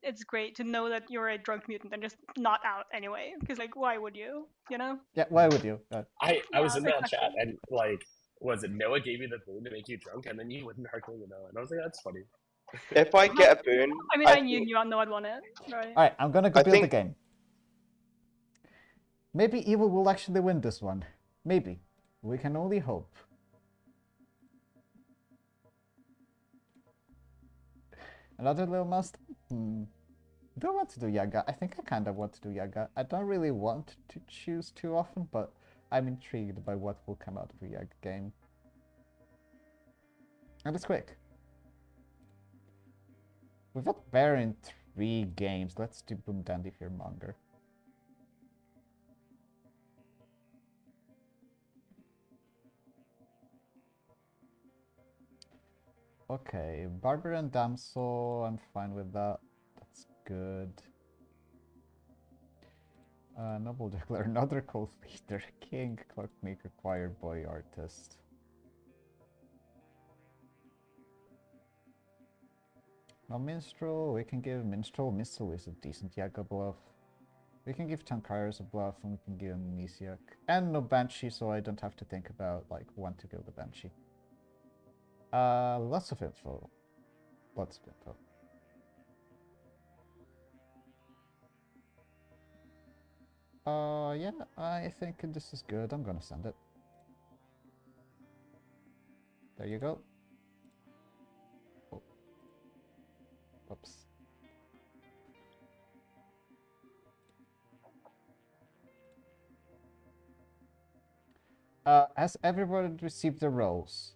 it's great to know that you're a drunk mutant and just not out anyway. Because like, why would you? You know? Yeah, why would you? I was in that exactly. chat and like, was it Noah gave you the boon to make you drunk, and then you wouldn't argue with Noah, and I was like, that's funny. If I get a boon, I mean, I knew you know I'd want it, right? Alright, I'm gonna go I build the think- game. Maybe evil will actually win this one. Maybe. We can only hope. Another little master? Do I want to do Yaga? I think I kind of want to do Yaga. I don't really want to choose too often, but I'm intrigued by what will come out of the Yaga game. And it's quick. We've got Bear in 3 games. Let's do Boom Dandy Fearmonger. Okay, Barber and Damsel, I'm fine with that. That's good. Noble Juggler, another Cult Leader, King, Clockmaker, Choir, Boy, Artist. No Minstrel, we can give Minstrel. Minstrel is a decent Yaga bluff. We can give Tankarius a bluff, and we can give Amnesiac. And no Banshee, so I don't have to think about like when to go the Banshee. Lots of info. Lots of info. Yeah, I think this is good. I'm gonna send it. There you go. Oh. Oops. Has everybody received the roles?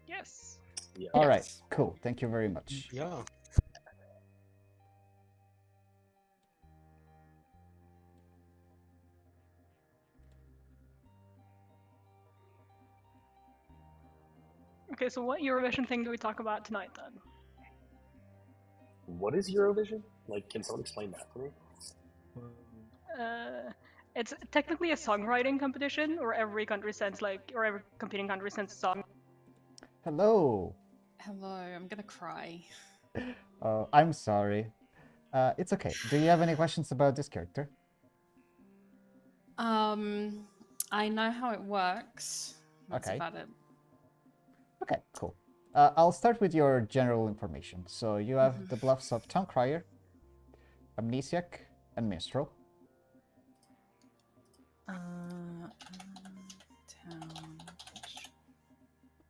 Yes. Yeah. All right, cool. Thank you very much. Yeah. Okay, so what Eurovision thing do we talk about tonight then? What is Eurovision? Like, can someone explain that to me? It's technically a songwriting competition, or every country sends or every competing country sends a song. Hello. Hello, I'm gonna cry. I'm sorry. It's okay. Do you have any questions about this character? I know how it works. That's Okay. about it. Okay, cool. I'll start with your general information. So you have the bluffs of Town Crier, Amnesiac, and Minstrel.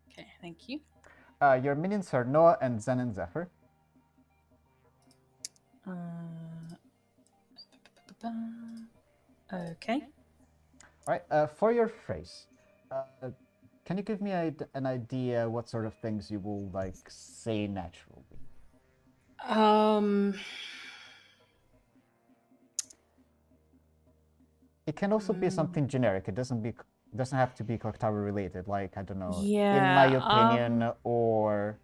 Okay, thank you. Your minions are Noah and Zen and Zephyr. Okay. Alright, for your phrase, can you give me an idea what sort of things you will, like, say naturally? It can also be something generic. It doesn't have to be Clocktower related, like, I don't know, Yeah, in my opinion, or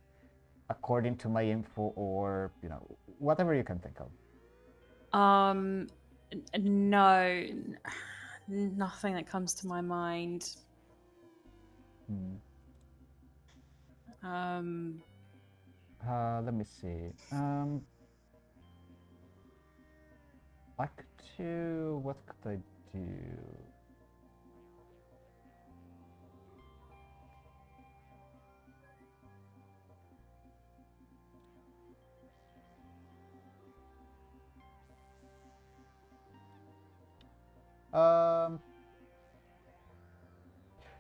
according to my info, or, you know, whatever you can think of. No, nothing that comes to my mind. Let me see. I could do. What could I do?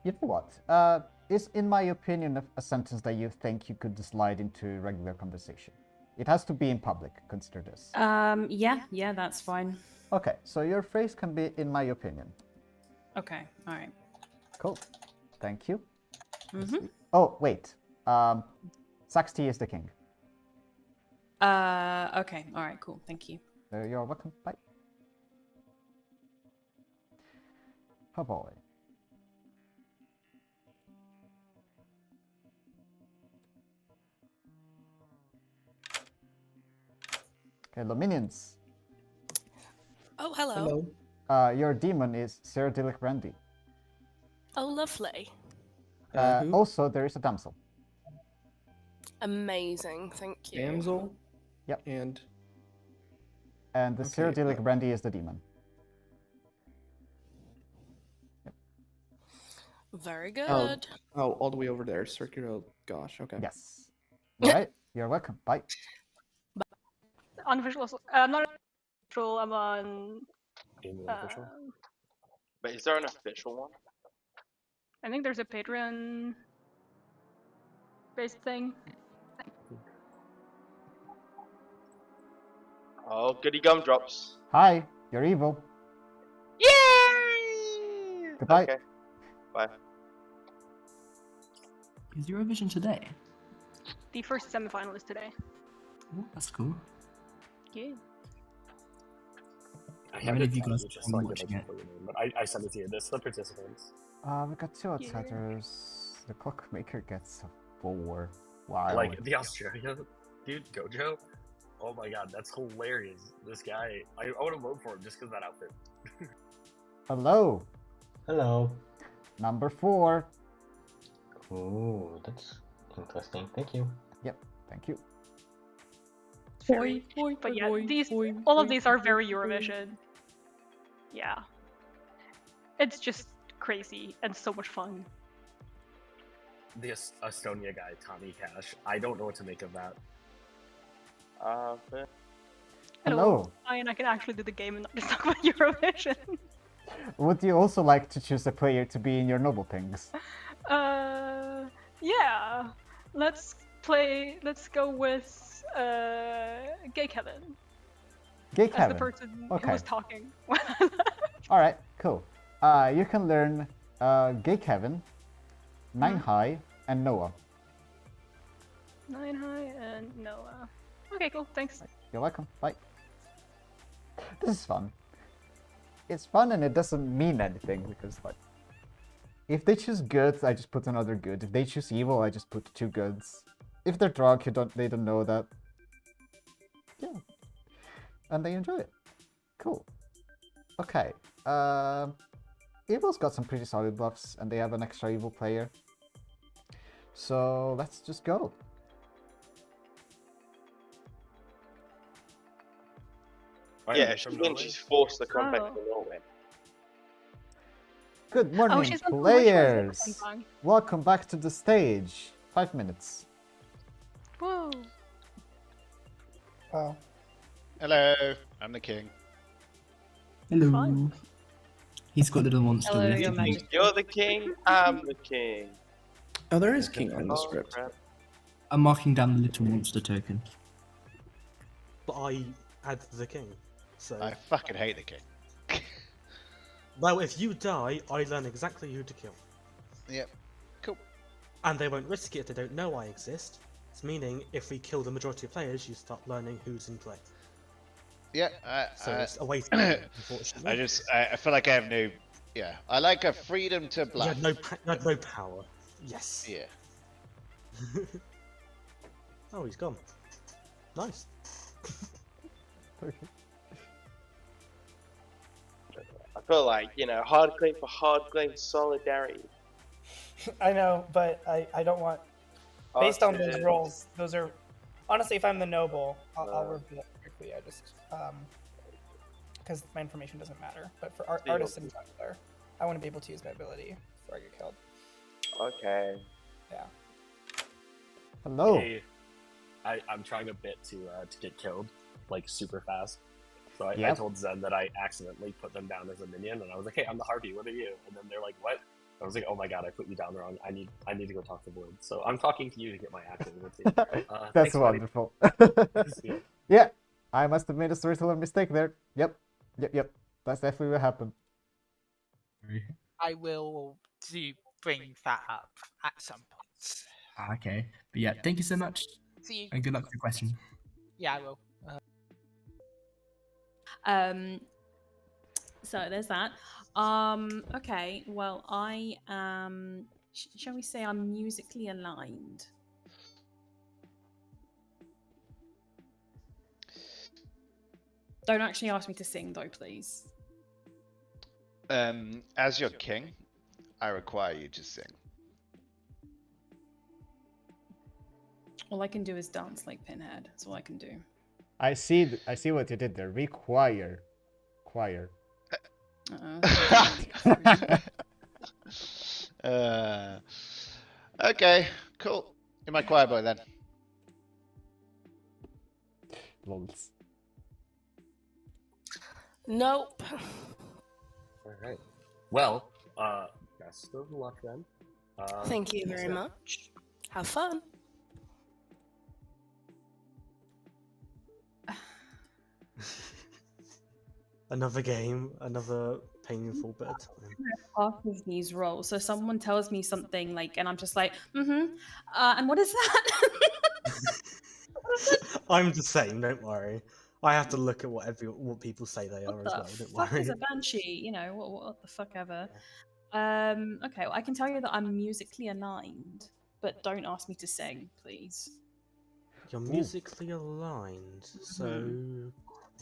You know what? Is, in my opinion, a sentence that you think you could slide into regular conversation. It has to be in public, consider this. Yeah, that's fine. Okay, so your phrase can be, in my opinion. Okay, alright. Cool. Thank you. Oh, wait. Sax T is the king. Okay, alright, cool, thank you. You're welcome. Bye. Oh boy. Hello, minions. Oh, hello. Your demon is Cyrodiilic Brandy. Oh, lovely. Also, there is a damsel. Amazing, thank you. Damsel? Yep. And the Okay, Cyrodiilic Brandy is the demon. Very good. oh, all the way over there, circular. Oh, gosh. Okay. Yes. All right. You're welcome. Bye. Unofficial. Also, I'm not official. I'm on. Being the official. But is there an official one? I think there's a Patreon based thing. Oh, goody gumdrops. Hi. You're evil. Yay! Goodbye. Okay. Bye. Is Eurovision today? The first semifinal is today. Oh, that's cool. Yeah. I How many of you it guys just are so I can watching make it? sure your name, but I sent it to you. This is the participants. We got 2 outsiders. The clockmaker gets a 4. Wow. Like the Australia dude, Gojo. Oh my god, that's hilarious. This guy, I want to vote for him just because that outfit. Hello. Hello. Number 4. Ooh, that's interesting. Thank you. Thank you. Boy, boy, But yeah, boy, these boy, all of boy, these are boy, very boy. Eurovision. Yeah. It's just crazy and so much fun. The Estonia guy, Tommy Cash. I don't know what to make of that. Hello. And I can actually do the game and not just talk about Eurovision. Would you also like to choose a player to be in your noble pings? Yeah. Let's go with Gay Kevin Gay as the Kevin. person Okay. who was talking. All right. Cool. You can learn Gay Kevin, 9 High, and Noah. 9 High and Noah. Okay, cool. Thanks. You're welcome. Bye. This is fun. It's fun and it doesn't mean anything because like, if they choose good, I just put another good. If they choose evil, I just put 2 goods. If they're drunk, they don't know that. Yeah. And they enjoy it. Cool. Okay. Evil's got some pretty solid buffs, and they have an extra evil player. So let's just go. Yeah, she wins. She's forced to come back Oh. to Norway. Good morning, she's on players. Voidstarr song. Welcome back to the stage. 5 minutes. Whoa. Oh. Hello, I'm the king. Hello. Fun. He's got little monster Hello, with Your him. Majesty. You're the king. I'm the king. Oh, there is king on the Oh, script. crap. I'm marking down the little monster token. But I add the king. So I fucking hate the king. well, if you die, I learn exactly who to kill. Yep. Cool. And they won't risk it if they don't know I exist. It's meaning if we kill the majority of players, you start learning who's in play. Yeah. So it's a waste, unfortunately. I feel like I have no. Yeah. I like a freedom to You bluff. had no power. Yes. Yeah. Oh, he's gone. Nice. I feel like, hard claim for hard claim solidarity. I know, but I don't want. Based on those Okay. roles, those are honestly. If I'm the noble, I'll reveal it quickly. I just because my information doesn't matter. But for artists and Tyler, I want to be able to use my ability before I get killed. Okay. Yeah. Hello. Hey, I'm trying a bit to get killed, like super fast. So I Yep. told Zen that I accidentally put them down as a minion, and I was like, "Hey, I'm the Harvey. What are you?" And then they're like, "What?" I was like, "Oh my god, I put you down wrong. I need to go talk to Void." So I'm talking to you to get my active ability. That's thanks, buddy. wonderful. Yeah. Yeah, I must have made a storyteller mistake there. Yep. That's definitely what happened. I will bring that up at some point. Okay. But yeah, thank you so much. See you. And good luck with your question. Yeah, I will. So there's that. Okay, well, I am. Shall we say I'm musically aligned? Don't actually ask me to sing, though, please. As your king, I require you to sing. All I can do is dance like Pinhead. That's all I can do. I see what you did there. Require. Choir. Okay, cool. You're my choir boy then. Lols. Nope. Alright. Well, best of luck then. Thank you very much. Have fun. Another game, another painful bit of time. Half of these roles. So someone tells me something like, and I'm just like, and what is that? I'm the same, don't worry. I have to look at what people say they are as well, don't Fuck worry. is a banshee? You know, what the fuck ever. Okay, well, I can tell you that I'm musically aligned, but don't ask me to sing, please. You're musically aligned, so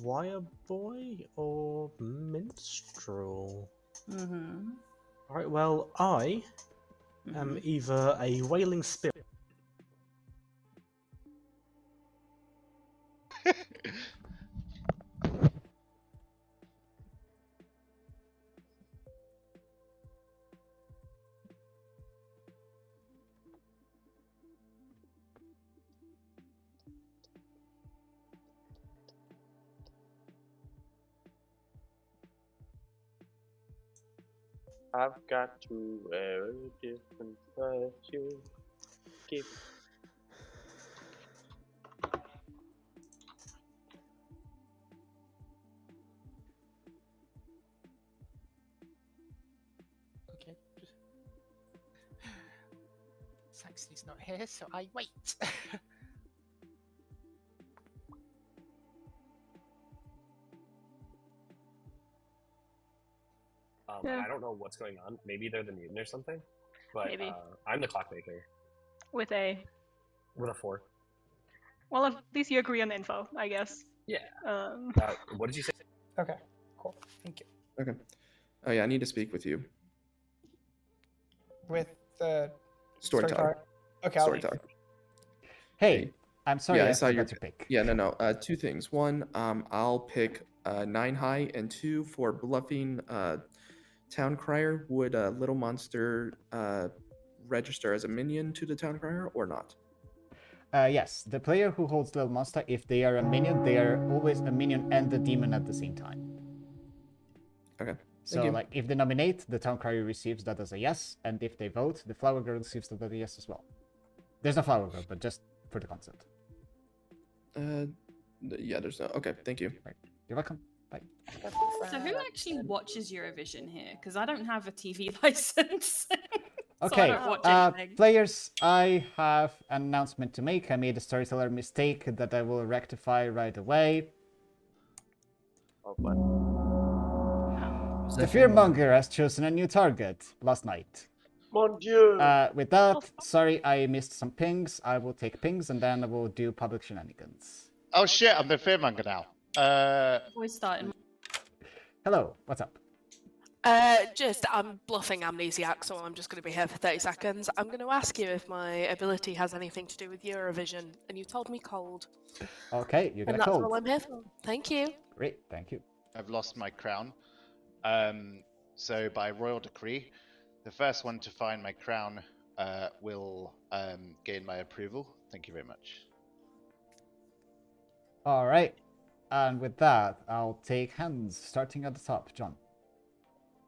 choir boy or minstrel? Alright, well, I am either a wailing spirit. I've got to wear a different perfume. Keep. Okay. Saxony's not here, so I wait. I don't know what's going on. Maybe they're the mutant or something. But Maybe. I'm the clockmaker With a. with a 4. Well, at least you agree on the info, I guess. Yeah. What did you say? Okay, cool. Thank you. Okay. Oh yeah, I need to speak with you. With the Storyteller. Okay, I'll leave. Storyteller. Hey, I'm sorry. Yeah, I I saw your forgot to pick. Yeah, no. Two things. One, I'll pick 9 high, and 2 for bluffing town crier. Would Little Monster register as a minion to the town crier or not? Yes, the player who holds Little Monster, if they are a minion, they are always a minion and the demon at the same time. Okay. So, like, if they nominate, the town crier receives that as a yes, and if they vote, the flower girl receives that as a yes as well. There's no flower girl, but just for the concept. Yeah, there's no. Okay, thank you. Right. You're welcome. Bye. So who actually watches Eurovision here? Because I don't have a TV license. Okay, So I don't watch anything. players, I have an announcement to make. I made a storyteller mistake that I will rectify right away. The Fearmonger has chosen a new target last night. Mon Dieu! With that, sorry I missed some pings. I will take pings and then I will do public shenanigans. Oh shit, I'm the fearmonger now. Voidstarr. Hello, what's up? I'm bluffing amnesiac, so I'm just going to be here for 30 seconds. I'm going to ask you if my ability has anything to do with Eurovision, and you told me cold. Okay, you get And a that's cold. all I'm here for. Thank you. Great, thank you. I've lost my crown. So by royal decree, the first one to find my crown will gain my approval. Thank you very much. All right, and with that, I'll take hands, starting at the top. John.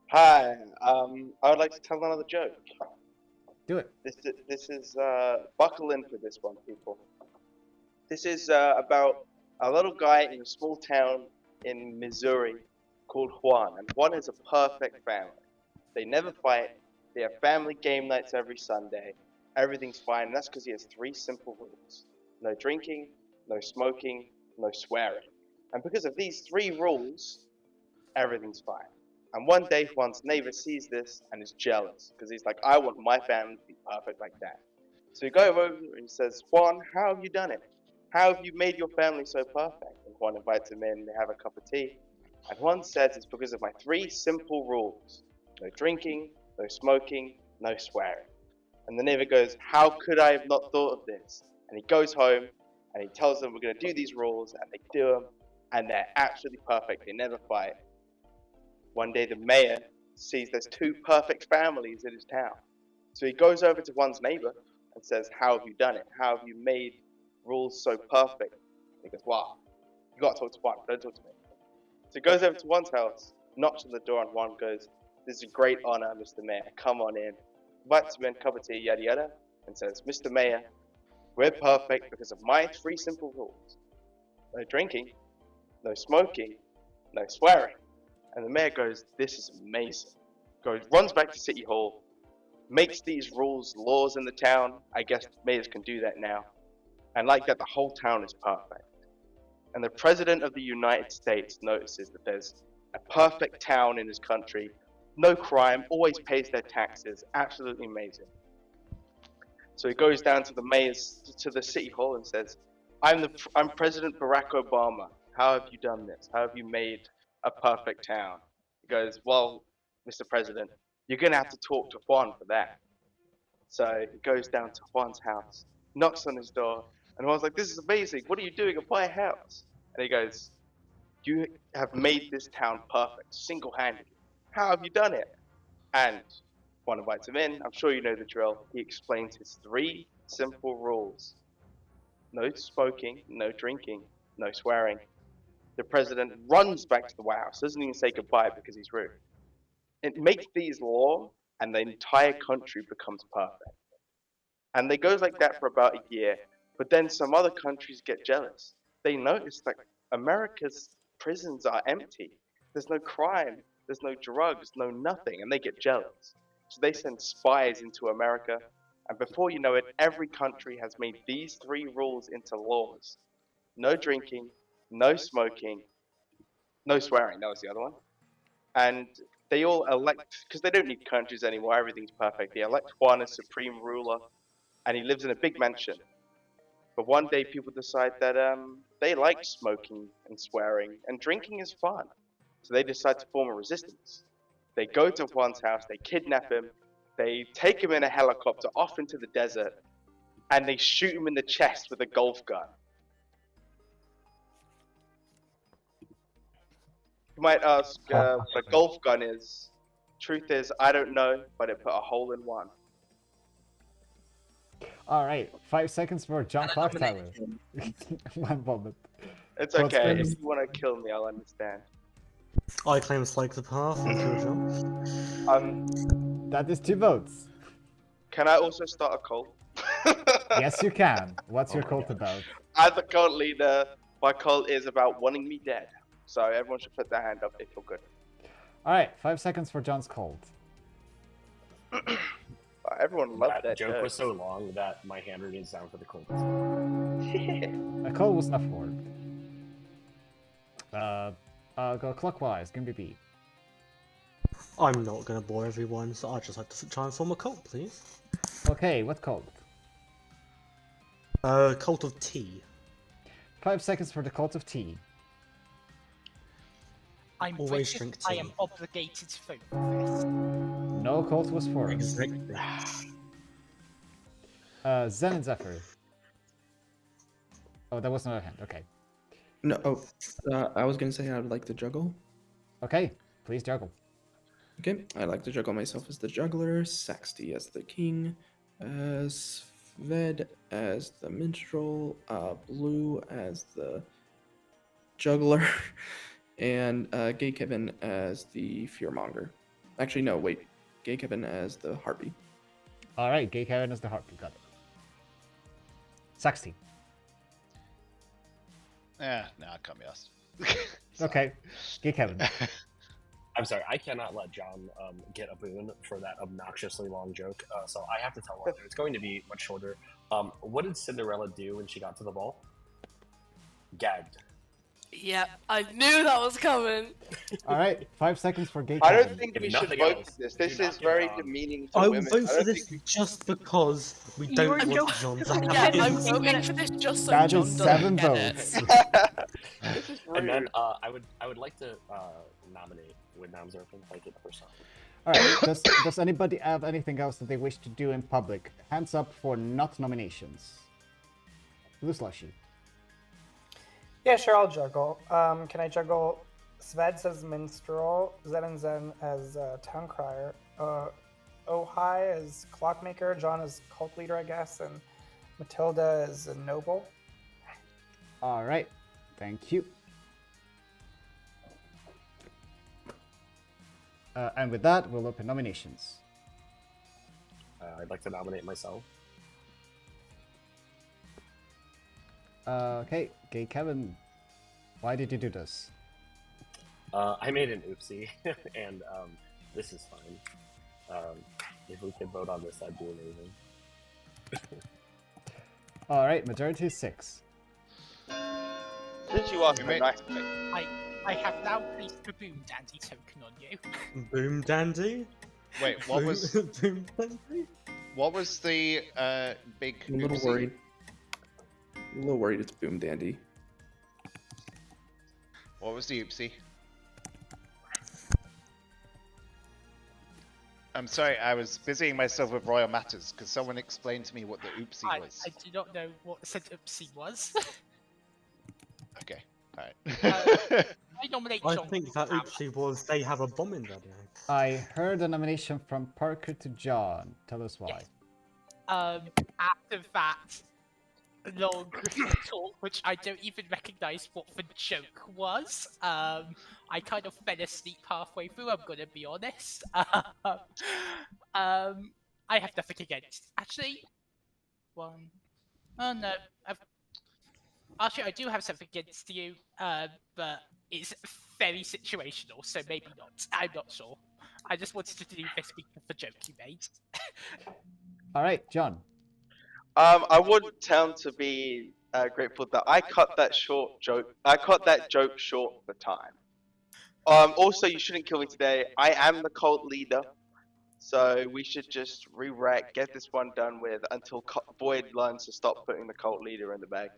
Hi, I would like to tell another joke. Do it. This is buckle in for this one, people. This is about a little guy in a small town in Missouri called Juan, and Juan is a perfect family. They never fight. They have family game nights every Sunday. Everything's fine, and that's because he has 3 simple rules: no drinking, no smoking, no swearing. And because of these 3 rules, everything's fine. And one day, Juan's neighbor sees this and is jealous because he's like, I want my family to be perfect like that. So he goes over and he says, Juan, how have you done it? How have you made your family so perfect? And Juan invites him in, they have a cup of tea. And Juan says it's because of my 3 simple rules: no drinking, no smoking, no swearing. And the neighbor goes, how could I have not thought of this? And he goes home And he tells them we're going to do these rules, and they do them, and they're absolutely perfect. They never fight. One day the mayor sees there's 2 perfect families in his town. So he goes over to one's neighbor and says, how have you done it? How have you made rules so perfect? And he goes, wow, you got to talk to one, don't talk to me. So he goes over to one's house, knocks on the door, and one goes, this is a great honor, Mr. Mayor, come on in. Invites him in, cup of tea, yada yada, and says, Mr. Mayor, we're perfect because of my 3 simple rules. No drinking, no smoking, no swearing. And the mayor goes, this is amazing. Runs back to City Hall, makes these rules, laws in the town. I guess mayors can do that now. And like that, the whole town is perfect. And the President of the United States notices that there's a perfect town in his country, no crime, always pays their taxes, absolutely amazing. So he goes down to the mayor's, to the City Hall and says, I'm President Barack Obama. How have you done this? How have you made a perfect town? He goes, well, Mr. President, you're going to have to talk to Juan for that. So he goes down to Juan's house, knocks on his door, and Juan's like, this is amazing. What are you doing at my house? And he goes, you have made this town perfect, single-handedly. How have you done it? And Juan invites him in. I'm sure you know the drill. He explains his 3 simple rules. No smoking, no drinking, no swearing. The president runs back to the White House, doesn't even say goodbye because he's rude. It makes these law, and the entire country becomes perfect. And they goes like that for about a year, but then some other countries get jealous. They notice that America's prisons are empty. There's no crime, there's no drugs, no nothing, and they get jealous. So they send spies into America, and before you know it, every country has made these 3 rules into laws. No drinking, no smoking, no swearing, that was the other one. And they all elect, because they don't need countries anymore, everything's perfect. They elect Juan as supreme ruler, and he lives in a big mansion. But one day people decide that they like smoking and swearing, and drinking is fun. So they decide to form a resistance. They go to Juan's house, they kidnap him, they take him in a helicopter off into the desert, and they shoot him in the chest with a golf gun. You might ask what a golf gun is. Truth is, I don't know, but it put a hole in one. Alright, 5 seconds for John Clocktower. One moment. It's okay, if you want to kill me, I'll understand. I claim Slake the Path and kill John. That is 2 votes. Can I also start a cult? Yes, you can. What's your cult about? As the cult leader, my cult is about wanting me dead. So everyone should put their hand up if you're good. Alright, 5 seconds for John's cult. Everyone loved that joke was so long that my handwriting is down for the cult. A cult was not formed. Go clockwise, give me B. I'm not going to bore everyone, so I'd just like to try and form a cult, please. Okay, what cult? Cult of Tea. 5 seconds for the cult of tea. I'm Always British, drink I tea. am obligated to vote for this. No cult was formed. Exactly. Zen and Zephyr. Oh, that was another hand. Okay. No, I was gonna say I'd like to juggle. Okay, please juggle. Okay, I like to juggle myself as the juggler, Saxty as the king, Sved as the minstrel, Blue as the juggler, and Gay Kevin as the fearmonger. Actually, no, wait. Gay Kevin as the harpy. Alright, Gay Kevin is the harpy. Got it. Saxty. No, I can't be asked. Okay, Gay Kevin. I'm sorry, I cannot let John get a boon for that obnoxiously long joke, so I have to tell one. It's going to be much shorter. What did Cinderella do when she got to the ball? Gagged. Yep, I knew that was coming. Alright, 5 seconds for Gay I Kevin. don't think If we should nothing vote else, for this. do This not is give very John- demeaning to I will women. vote I for don't this think just because we You don't were want joking. John to Yeah, have I'm it. voting for this just so That John is doesn't 7 get it. votes. And then I would like to nominate when noms are open, like it first time. Alright, does anybody have anything else that they wish to do in public? Hands up for not nominations. Blue Slushy. Yeah, sure, I'll juggle. Can I juggle Sved as Minstrel, Zen and Zen as Town Crier, Ohai as Clockmaker, John as Cult Leader, I guess, and Matilda as a Noble? Alright, thank you. And with that, we'll open nominations. I'd like to nominate myself. Okay, Gay Kevin, why did you do this? I made an oopsie, and this is fine. If we could vote on this, that'd be amazing. Alright, majority is 6. Since you asked me, nice. I have now placed the Boom Dandy token on you. Boom Dandy? Wait, what was Boom Dandy? what was the big? I'm a little oopsie? worried. I'm a little worried it's Boom Dandy. What was the oopsie? I'm sorry, I was busying myself with royal matters because someone explained to me what the oopsie was. I do not know what said oopsie was. Okay, alright. I nominate I John. think that oopsie was they have a bomb in their bag. I heard a nomination from Parker to John. Tell us why. After that long talk, which I don't even recognize what the joke was, I kind of fell asleep halfway through, I'm gonna be honest. I have nothing against. Actually, oh no, actually I do have something against you, but it's very situational, so maybe not. I'm not sure. I just wanted to do this because of the joke you made. Alright, John. I want Town to be grateful that I cut that joke short for time. Also, you shouldn't kill me today. I am the cult leader, so we should just re-rack, get this one done with until Void learns to stop putting the cult leader in the bag.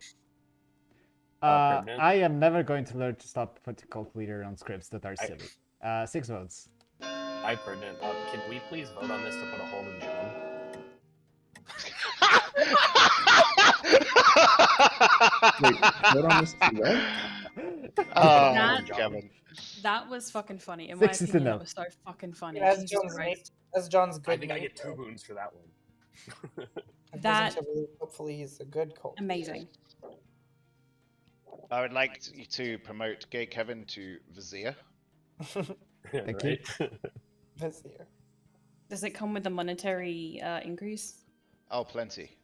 I am never going to learn to stop putting cult leader on scripts that are silly. 6 votes. Hi, Ferdinand. Can we please vote on this to put a hold in John? Wait, vote on this to what? Oh, Kevin. That was fucking funny. In 6 my is opinion, enough. that was so fucking funny. As Jesus John's Christ. as John's good. I think I mate, get 2 though. boons for that one. That Hopefully he's a good cult. amazing. I would like to promote Gay Kevin to Vizier. Thank you. Vizier. Does it come with a monetary increase? Oh, plenty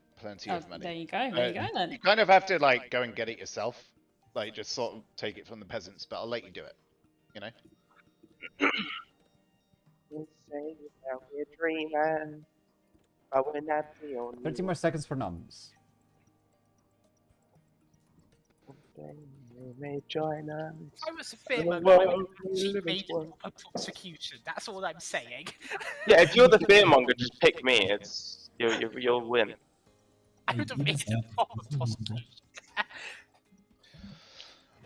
of money. There you go. There you go then. You kind of have to like go and get it yourself, like just sort of take it from the peasants. But I'll let you do it. You know. You say that we're dreaming, but we're not the only 30 more seconds for noms. You may join us. I was a fearmonger. Well, She made a prosecution. That's all I'm saying. Yeah, if you're the fearmonger, just pick me. It's you'll win. I would have made a proper prosecution.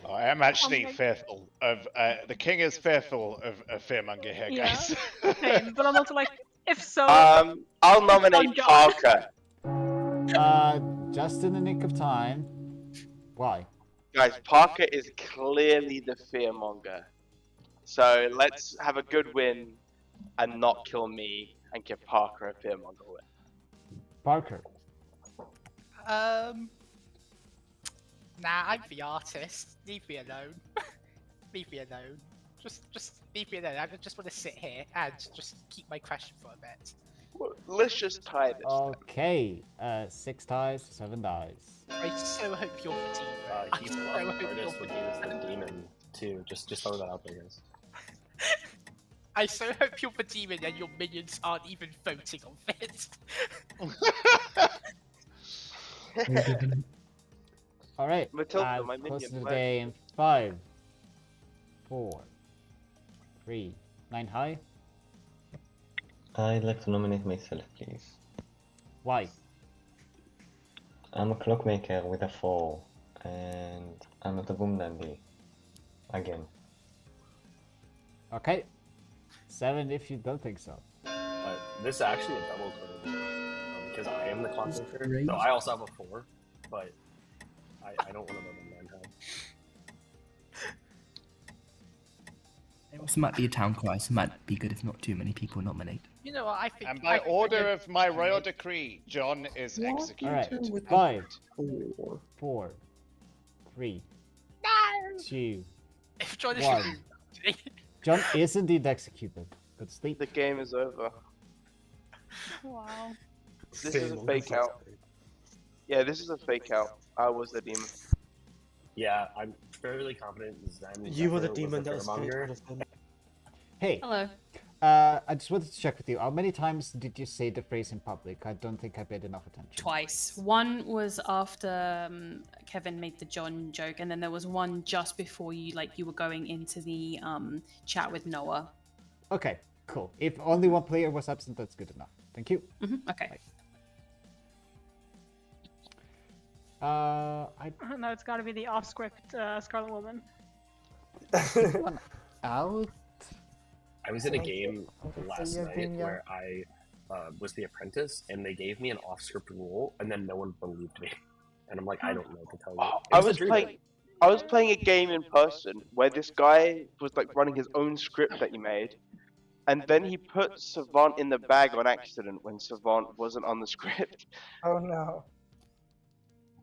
Oh, I am actually fearful of the king is fearful of fearmonger here, Yeah. guys. Same, but I'm also like, if so. I'll nominate John. Parker. Just in the nick of time. Why? Guys, Parker is clearly the fearmonger. So let's have a good win and not kill me and give Parker a fearmonger win. Parker. Nah, I'm the artist. Leave me alone. Leave me alone. Just leave me alone. I just want to sit here and just keep my question for a bit. Well, let's just tie this. Okay. 6 ties, 7 dies. I so hope you're the demon. I He's so the hope artist you're when he was the demon too. Just throw that out there, guys. I so hope you're the demon and your minions aren't even voting on it. Alright. Matilda, my close minion, to the where- day in 5, 4, 3, 9 high. I'd like to nominate myself, please. Why? I'm a clockmaker with a 4, and I'm not a boom dandy. Again. Okay. 7 if you don't think so. This is actually a double code because I am the clockmaker. So I also have a 4, but I don't want to vote on 9 high. This might be a town cry, so it might be good if not too many people nominate. You know what? I think. And by order of my royal decree, John is executed. Alright, 5, 4, 3, 2, If John is 1. John is indeed executed. Good sleep. The game is over. Wow. This is a fake out. Yeah, this is a fake out. I was the demon. Yeah, I'm fairly confident Zen. You were the Zephyr demon the that was fearmonger. Hey. Hello. I just wanted to check with you. How many times did you say the phrase in public? I don't think I paid enough attention. Twice. One was after Kevin made the John joke, and then there was one just before you were going into the chat with Noah. Okay, cool. If only one player was absent, that's good enough. Thank you. Okay. No, it's got to be the off-script Scarlet Woman. Out. I was in a game last night where I was the apprentice, and they gave me an off-script role, and then no one believed me. And I'm like, I don't know what to tell you. I was playing a game in person where this guy was like running his own script that he made, and then he put Savant in the bag on accident when Savant wasn't on the script. Oh no.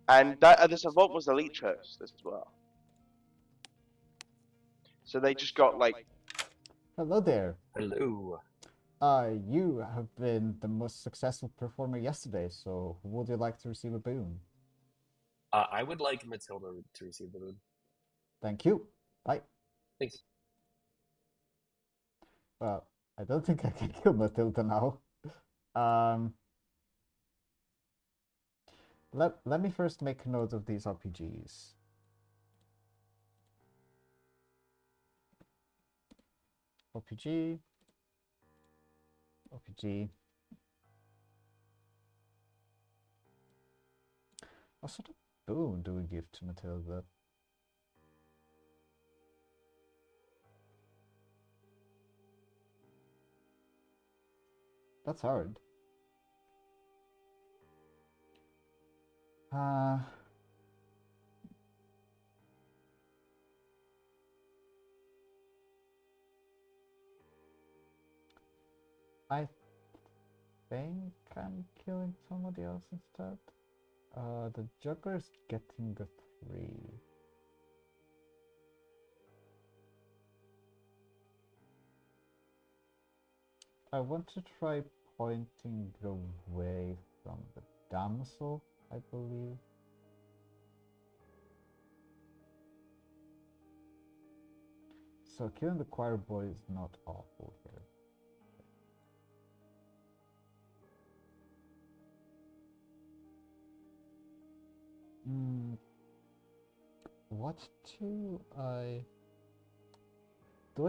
And that the Savant was the lead host as well. So they just got like. Hello there. Hello. You have been the most successful performer yesterday, so would you like to receive a boon? I would like Matilda to receive the boon. Thank you. Bye. Thanks. Well, I don't think I can kill Matilda now. Let me first make a note of these RPGs. RPG. What sort of boon do we give to Matilda? That's hard. I think I'm killing somebody else instead. The Joker's getting the 3. I want to try pointing away from the damsel, I believe. So killing the choir boy is not awful here. What do I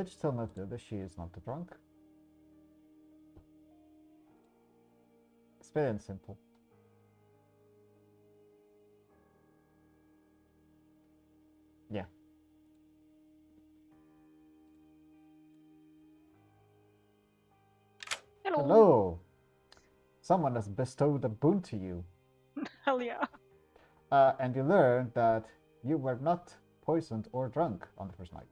just tell Matilda she is not the drunk? It's very simple. Yeah. Hello. Someone has bestowed a boon to you. Hell yeah. And you learned that you were not poisoned or drunk on the first night.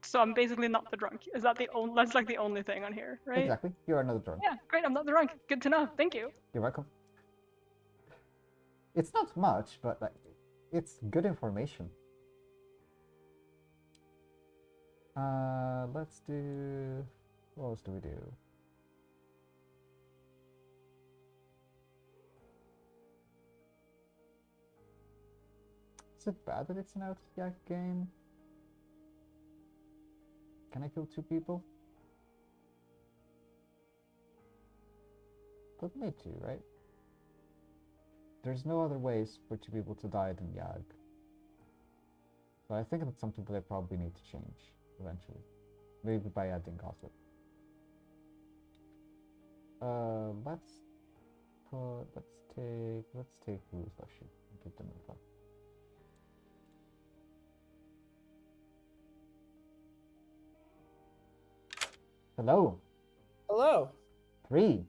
So I'm basically not the drunk. Is that the only? That's like the only thing on here, right? Exactly. You are not the drunk. Yeah, great. I'm not the drunk. Good to know. Thank you. You're welcome. It's not much, but like, it's good information. Let's do. What else do we do? Is it bad that it's an out-of-yak game? Can I kill 2 people? Don't need to, right? There's no other ways for 2 people to die than Yag. So I think that's something that I probably need to change eventually. Maybe by adding gossip. Let's take Blue's Lushy and keep them in front. Hello. Hello. 3.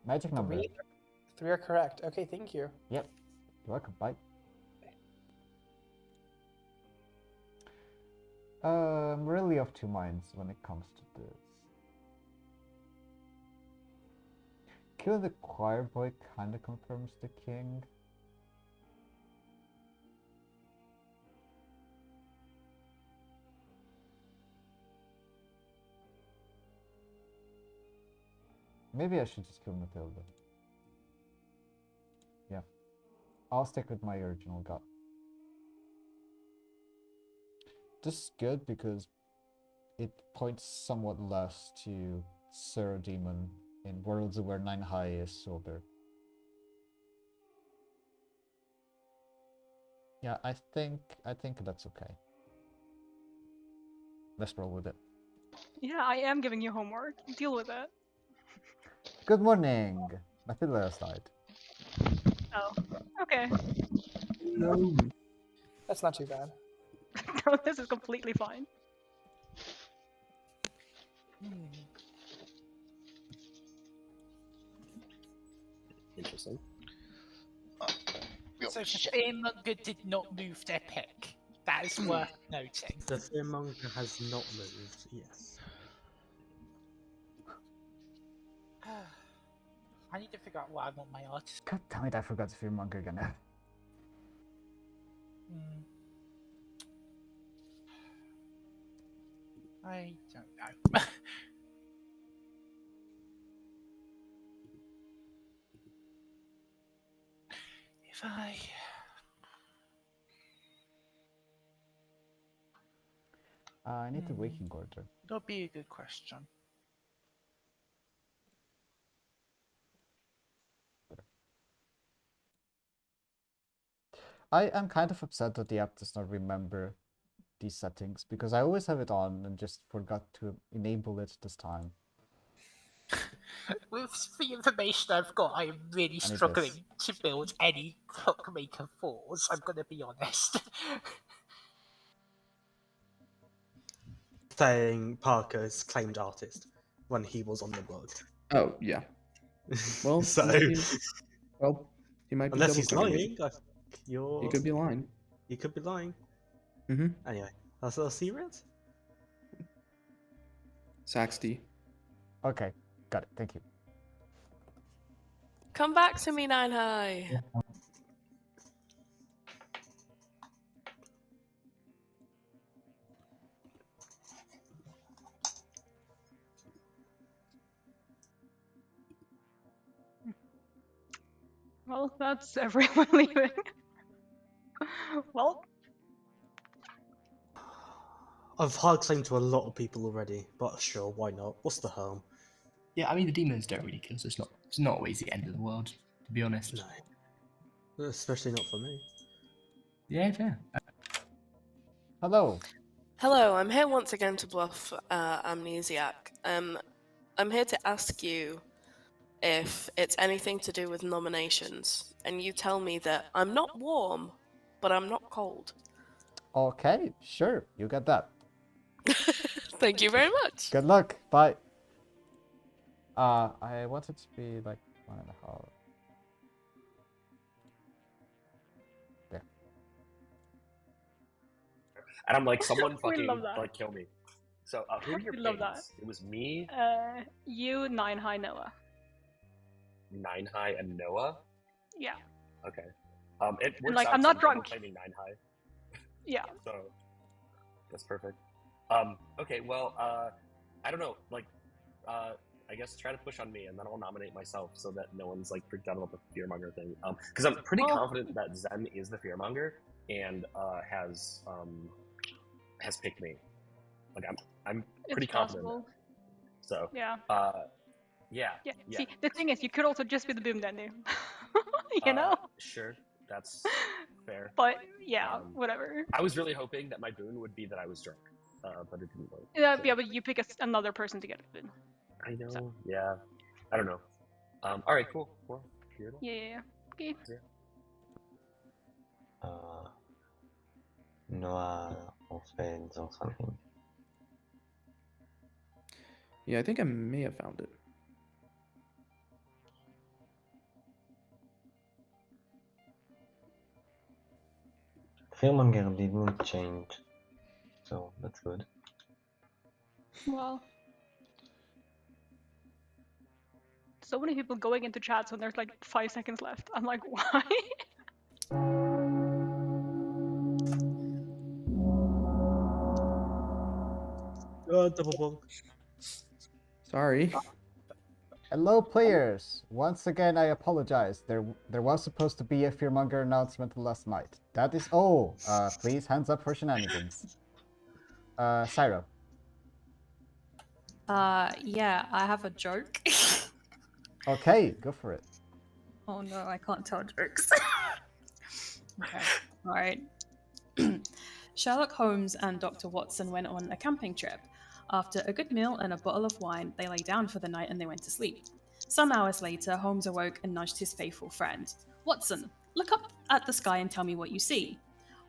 Magic number. 3 are correct. Okay, thank you. Yep. You're welcome. Bye. I'm really of two minds when it comes to this. Killing the choir boy kinda confirms the king. Maybe I should just kill Matilda. Yeah. I'll stick with my original gut. This is good because it points somewhat less to Sir Demon in worlds where 9 high is sober. Yeah, I think that's okay. Let's roll with it. Yeah, I am giving you homework. Deal with it. Good morning. Matilda aside. Oh, okay. No. That's not too bad. No, this is completely fine. Interesting. So the fearmonger did not move their pick. That is worth noting. The fearmonger has not moved. Yes. I need to figure out what I want my artist. God damn it, I forgot the fearmonger again. I don't know. If I... I need the waking order. That'll be a good question. I am kind of upset that the app does not remember these settings because I always have it on and just forgot to enable it this time. With the information I've got, I am really struggling to build any Clockmaker 4s, I'm gonna be honest. Saying Parker's claimed artist when he was on the blog. Oh yeah. Well, so he might be unless he's double-cooking lying, it. He could be lying. He could be lying. Mm-hmm. Anyway, I'll see you around. Saxty. Okay, got it. Thank you. Come back to me, 9 high. Well, that's everyone leaving. Well, I've hard claimed to a lot of people already, but sure, why not? What's the harm? Yeah, I mean, the demons don't really kill, so it's not always the end of the world, to be honest. No. Especially not for me. Yeah, fair. Hello. Hello, I'm here once again to bluff Amnesiac. I'm here to ask you if it's anything to do with nominations, and you tell me that I'm not warm, but I'm not cold. Okay, sure, you got that. Thank you very much. Good luck. Bye. I want it to be like 1.5. There. And I'm like, someone We fucking love that. like kill me. So who are your We love that. pings? It was me, you, 9 high, Noah. 9 high, and Noah. Yeah. Okay. It works like, out I'm not 'cause drunk. Claiming 9 high. Yeah. So that's perfect. Okay. Well, I don't know. Like, I guess try to push on me, and then I'll nominate myself so that no one's like freaked out about the fearmonger thing. Because I'm pretty confident that Zen is the fearmonger and has picked me. Like I'm pretty confident. Possible. So Yeah. Yeah. See, the thing is, you could also just be the boom dandy. You know? Sure, that's fair. But yeah, whatever. I was really hoping that my boon would be that I was drunk, but it didn't work. Yeah, but you pick another person to get a boon. I know. So. Yeah. I don't know. All right. Cool. Well, yeah. Okay. Noah offense or something. Yeah, I think I may have found it. Fearmonger didn't change so that's good. Well, so many people going into chats when there's like 5 seconds left. I'm like, why? Double bonk. Sorry. Hello, players. Once again, I apologize. There was supposed to be a Fearmonger announcement last night. That is all. Please, hands up for shenanigans. Syro. Yeah, I have a joke. Okay, go for it. Oh no, I can't tell jokes. Okay, all right. Sherlock Holmes and Dr. Watson went on a camping trip. After a good meal and a bottle of wine, they lay down for the night and they went to sleep. Some hours later, Holmes awoke and nudged his faithful friend. Watson, look up at the sky and tell me what you see.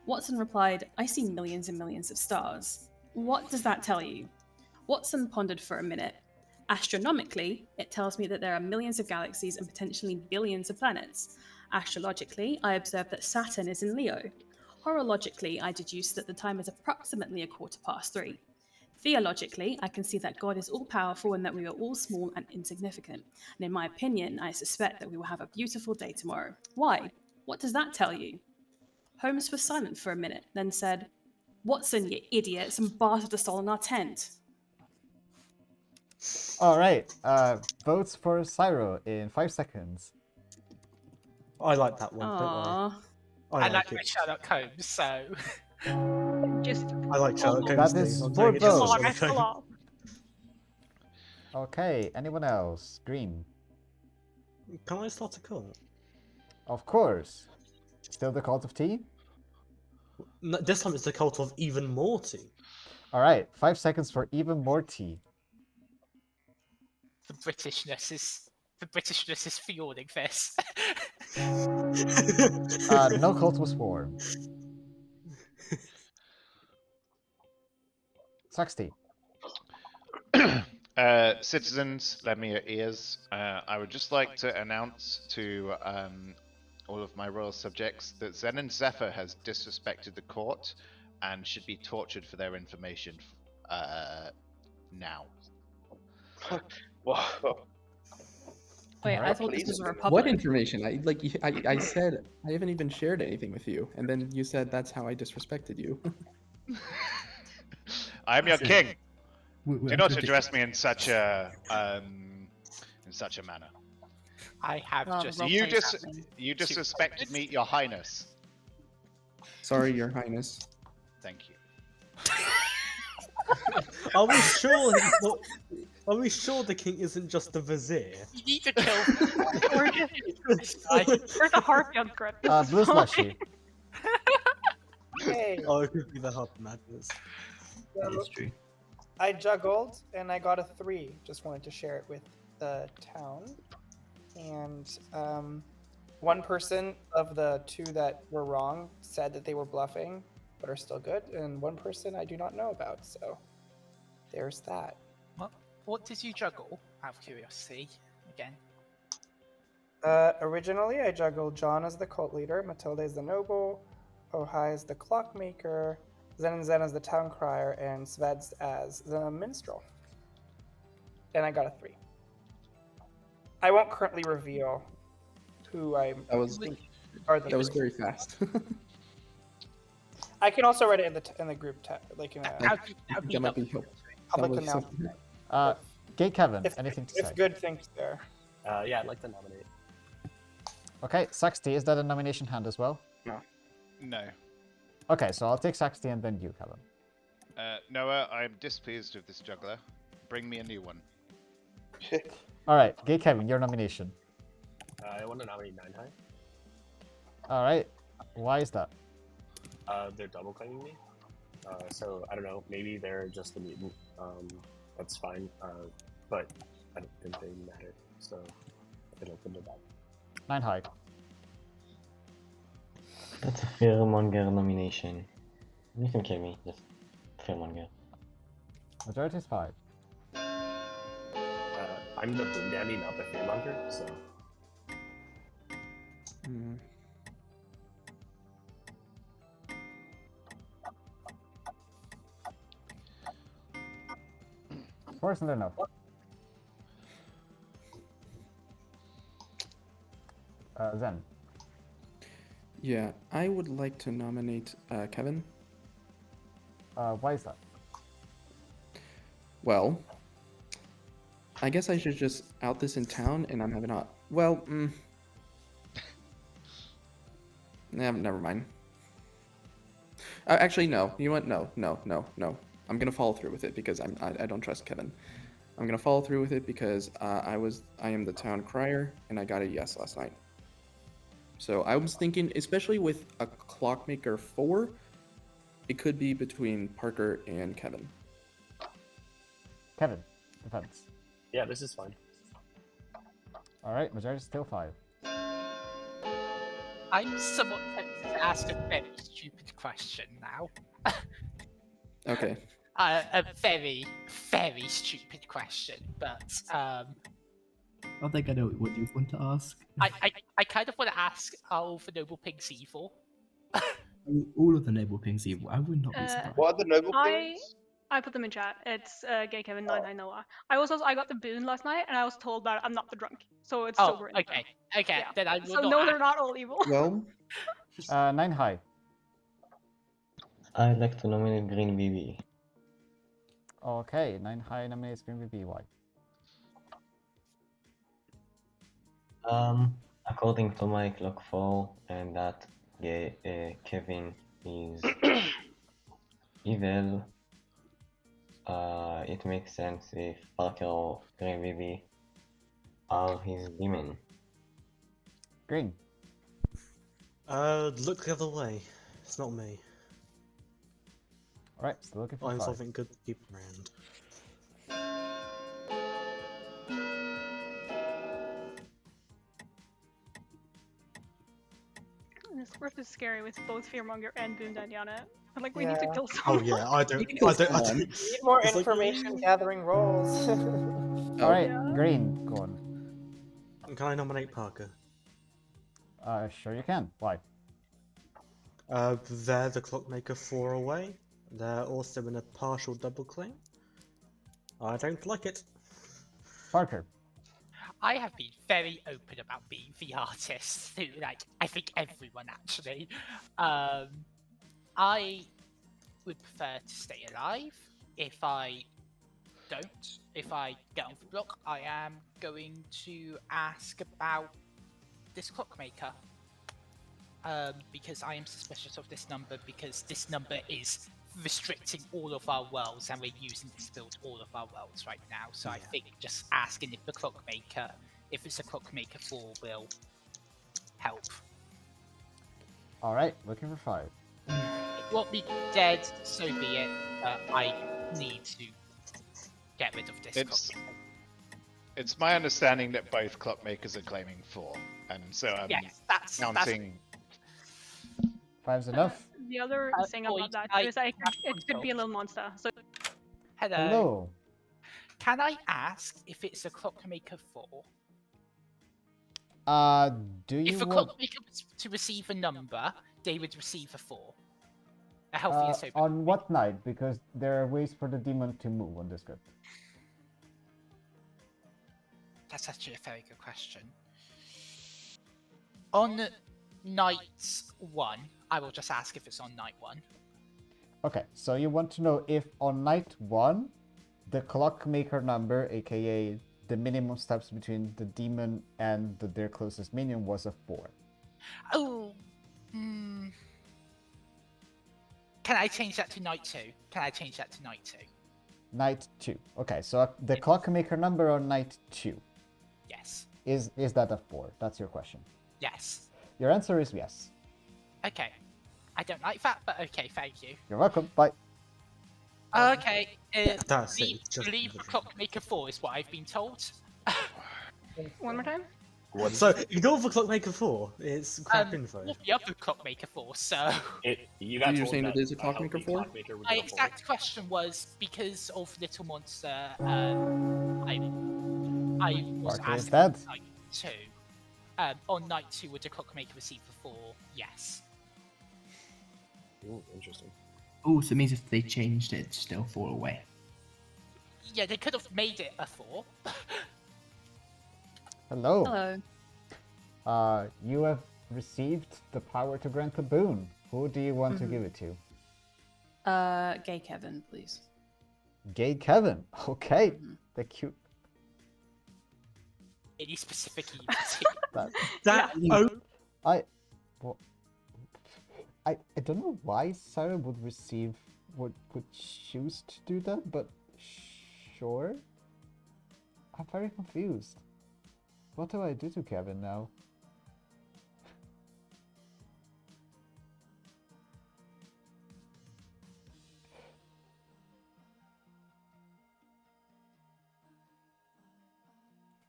Watson replied, I see millions and millions of stars. What does that tell you? Watson pondered for a minute. Astronomically, it tells me that there are millions of galaxies and potentially billions of planets. Astrologically, I observe that Saturn is in Leo. Horologically, I deduce that the time is approximately 3:15. Theologically, I can see that God is all-powerful and that we are all small and insignificant. And in my opinion, I suspect that we will have a beautiful day tomorrow. Why? What does that tell you? Holmes was silent for a minute, then said, Watson, you idiot, some bastards have stolen our tent. All right. Votes for Syro in 5 seconds. I like that one. Don't Aww. worry. I like my Sherlock Holmes, so. Just. I like Sherlock Holmes. That is too. I'm 4 saying it's just votes. Sherlock Holmes. Okay, anyone else? Green. Can I start a cult? Of course. Still the cult of tea? No, this time it's the cult of even more tea. All right, 5 seconds for even more tea. The Britishness is fueling this. No cult was formed. 60. Citizens, lend me your ears. I would just like to announce to all of my royal subjects that Zen and Zephyr has disrespected the court and should be tortured for their information now. Whoa. Wait, I thought this was a republic. What information? I said I haven't even shared anything with you, and then you said that's how I disrespected you. I am your king. Do not I'm address me in such a manner. I have just. You disrespected me, Your Highness. Sorry, Your Highness. Thank you. Are we sure? Are we sure the king isn't just the vizier? You need to kill. Or the harpy on script. Blue slushy. Hey. Oh, it could be the Hub Madness. That's true. I juggled and I got a 3. Just wanted to share it with the town. And one person of the 2 that were wrong said that they were bluffing, but are still good. And one person I do not know about. So there's that. What did you juggle? Out of curiosity, again. Originally, I juggled John as the cult leader, Matilda as the noble, Ohai as the clockmaker, Zen and Zen as the town crier, and Sveds as the minstrel. And I got a 3. I won't currently reveal who I think are the. That was very fast. I can also write it in the group like in a that might be helpful. public announcement. Gay Kevin, anything to say? If good things there. Yeah, I'd like to nominate. Okay, Saxty, is that a nomination hand as well? No. No. Okay, so I'll take Saxty and then you, Kevin. Noah, I'm displeased with this juggler. Bring me a new one. All right, Gay Kevin, your nomination. I want to nominate 9 High. All right, why is that? They're double claiming me. So I don't know. Maybe they're just a mutant. That's fine. But I don't think they matter. So I can open to that. 9 High. That's a Fearmonger nomination. You can kill me, just Fearmonger. Majority is 5. I'm the boon daddy, not the fearmonger. So. 4 isn't enough. Zen. Yeah, I would like to nominate Kevin. Why is that? Well, I guess I should just out this in town, and I'm having a... Well, never mind. Actually, no. You know what? No. I'm gonna follow through with it because I don't trust Kevin. I'm gonna follow through with it because I am the town crier, and I got a yes last night. So I was thinking, especially with a Clockmaker 4, it could be between Parker and Kevin. Kevin, defense. Yeah, this is fine. Alright, majority still 5. I'm somewhat tempted to ask a very stupid question now. Okay. A very, very stupid question, but I think I know what you want to ask. I kind of want to ask, are the noble pigs evil? All of the noble pigs evil. I would not be surprised. What are the noble pigs? I put them in chat. It's Gay Kevin 99 Noah. I got the boon last night, and I was told that I'm not the drunk, so it's sober. Okay. Yeah. Then I will So not no, ask. they're not all evil. Well, 9 high. I'd like to nominate Green BB. Okay, 9 high nominates Green BB. Why? According to my clock fall, and that Kevin is evil, it makes sense if Parker or Green BB are his demon. Green. Look the other way. It's not me. Alright, still looking for I'm 5. something good to keep around. This script is scary with both Fearmonger and Boon Daddy on it. But like, we need to kill Oh someone. yeah, I don't. Need more It's like- information gathering roles. Alright, Yeah. Green, go on. Can I nominate Parker? Sure you can. Why? They're the Clockmaker 4 away. They're also in a partial double claim. I don't like it. Parker. I have been very open about being the artist to, like, I think everyone actually. I would prefer to stay alive. If I get on the block, I am going to ask about this Clockmaker. Because I am suspicious of this number, because this number is restricting all of our worlds, and we're using this to build all of our worlds right now. So I think just asking if the Clockmaker, if it's a Clockmaker 4, will help. Alright, looking for 5. It won't be dead, so be it. I need to get rid of this Clockmaker. It's my understanding that both Clockmakers are claiming 4, and so I'm counting. 5's enough. The other thing about that is it could be a little monster. So Hello. Can I ask if it's a Clockmaker 4? Do you If a want... Clockmaker was to receive a number, they would receive a 4. A healthy and sober. on what night? Because there are ways for the demon to move on this script. That's actually a very good question. On night 1, I will just ask if it's on night 1. Okay, so you want to know if on night 1, the Clockmaker number, aka the minimum steps between the demon and their closest minion, was a 4. Oh, Can I change that to night 2? Night 2. Okay, so the Clockmaker number on night 2. Yes. Is that a 4? That's your question. Yes. Your answer is yes. Okay. I don't like that, but okay, thank you. You're welcome. Bye. Okay. That's it, just leave the Clockmaker 4 is what I've been told. one more time. So ignore the Clockmaker 4. It's crap info. Not the other Clockmaker 4, so... You got You're told saying that it is a a healthy Clockmaker 4? Clockmaker would My go for it. exact question was, because of Little Monster, I was Parker is asking dead. on night 2. On night 2, would the Clockmaker receive a 4? Yes. Ooh, interesting. Oh, so it means if they changed it, it's still 4 away. Yeah, they could have made it a 4. Hello. Hello. You have received the power to grant a boon. Who do you want to give it to? Gay Kevin, please. Gay Kevin. Okay. The cute. Any specific I don't know why Sarah would choose to do that, but sure. I'm very confused. What do I do to Kevin now?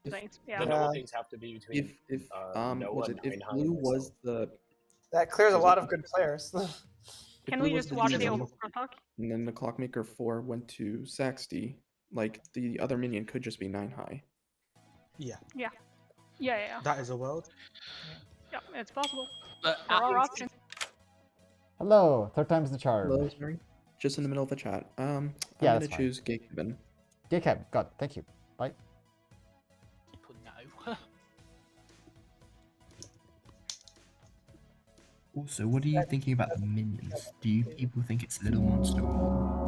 Things. The Yeah. noble things have to be between If Noah was it and if Einhorn blue and was myself. That clears a Was lot it- of good players. Can blue we was just watch the demon, overworld talk? and then the Clockmaker 4 went to Saxty, like the other minion could just be 9 high. Yeah. Yeah. Yeah. That is a world. Yeah, it's possible. But There are options. Hello, third time's the charm. Hello, sorry. Just in the middle of a chat. I'm Yeah, gonna that's fine. choose Gay Kevin. Gay Kevin, got it. Thank you. Bye. people know. Also, what are you thinking about the minions? Do you people think it's a little monster or...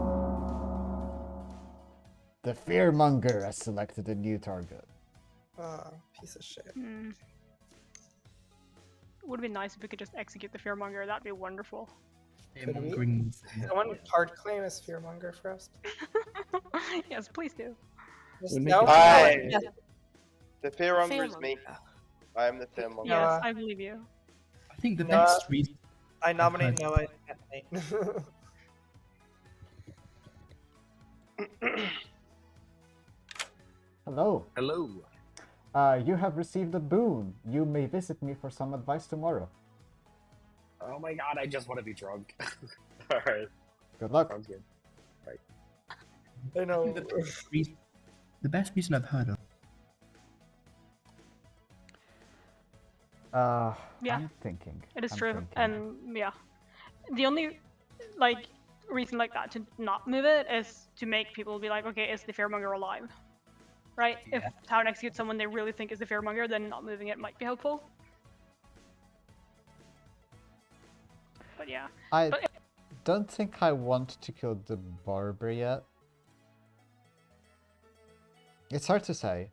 The Fearmonger has selected a new target. Piece of shit. Would be nice if we could just execute the Fearmonger. That'd be wonderful. Fearmongering... Someone card claim as Fearmonger for us. Yes, please do. No? The Fearmonger is me. I am the Fearmonger. Yes, I believe you. I think the best reason... I nominate Noah and Nate. Hello. Hello. You have received a boon. You may visit me for some advice tomorrow. Oh my god, I just want to be drunk. Alright. Good luck. Sounds good. Right. I know. The best reason I've heard of... Yeah. I'm thinking. It is I'm true, thinking. and yeah, the only reason like that to not move it is to make people be like, okay, is the Fearmonger alive? Right? If town executes someone they really think is the Fearmonger, then not moving it might be helpful. But yeah. I don't think I want to kill the barber yet. It's hard to say.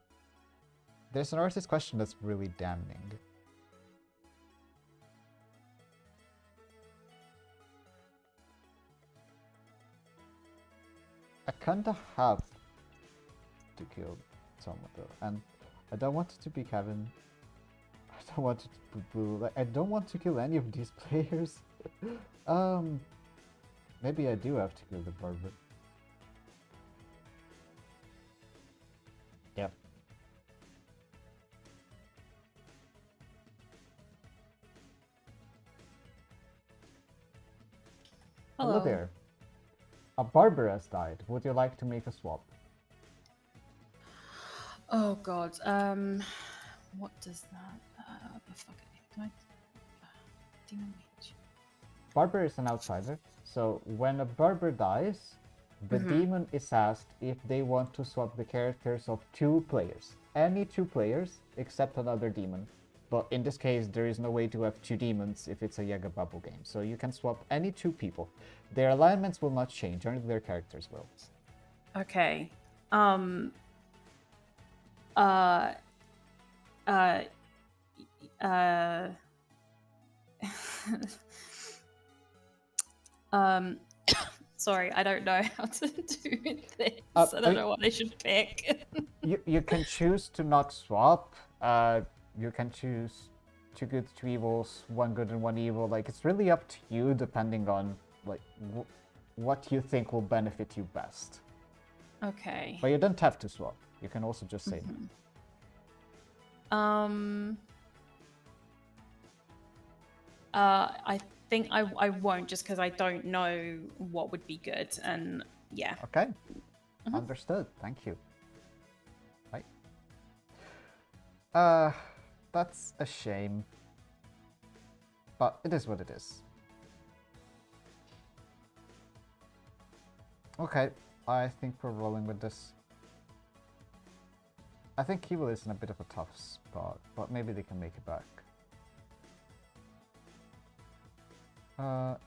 There's an artist question that's really damning. I kinda have to kill someone though, and I don't want it to be Kevin. I don't want it to be Blue. Like, I don't want to kill any of these players. Maybe I do have to kill the barber. Yep. Hello there. A barber has died. Would you like to make a swap? Oh god. What does that? Demon Mage. Barber is an outsider, so when a barber dies, the demon is asked if they want to swap the characters of 2 players. Any 2 players except another demon. But in this case, there is no way to have 2 demons if it's a Yaga Bubble game. So you can swap any 2 people. Their alignments will not change, only their characters will. Okay. Sorry, I don't know how to do this. I don't know what I should pick. you can choose to not swap. You can choose 2 good, 2 evils, 1 good and 1 evil. Like, it's really up to you, depending on like what you think will benefit you best. Okay. But you don't have to swap. You can also just say no. I think I won't, just because I don't know what would be good, and yeah. Okay. Understood. Thank you. Right. That's a shame. But it is what it is. Okay, I think we're rolling with this. I think Evil is in a bit of a tough spot, but maybe they can make it back.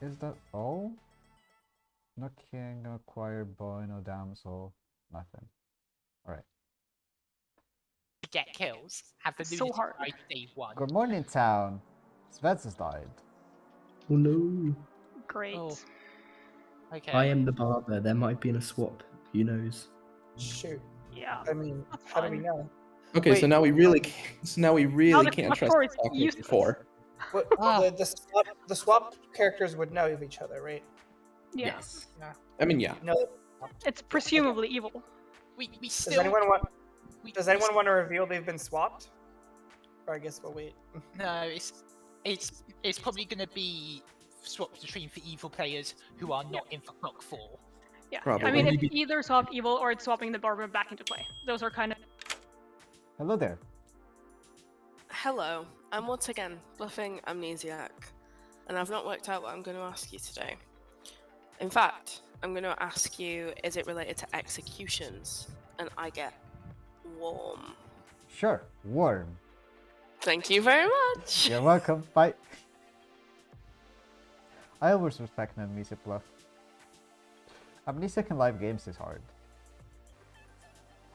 Is that all? No king, no choir boy, no damsel, nothing. Alright. To get kills. Have the So hard. day one. Good morning, town. Svets has died. Oh no. Great. Oh. Okay. I am the barber. There might be in a swap. Who knows? Shoot. Yeah. I mean, how do we know? Okay, Wait, so now we really can't trust Clocktower is the useless. before. What, the swap characters would know of each other, right? Yeah. Yes. Yeah. I mean, yeah. No. It's presumably evil. We Does still. anyone want to reveal they've been swapped? Or I guess we'll wait. No, it's probably going to be swapped between for evil players who are not in for Clock 4. Yeah. Probably. I mean, it's either swap evil or it's swapping the barber back into play. Those are kind of. Hello there. Hello, I'm once again bluffing Amnesiac, and I've not worked out what I'm going to ask you today. In fact, I'm going to ask you, is it related to executions? And I get warm. Sure, warm. Thank you very much. You're welcome. Bye. I always respect an Amnesia bluff. Amnesiac in live games is hard.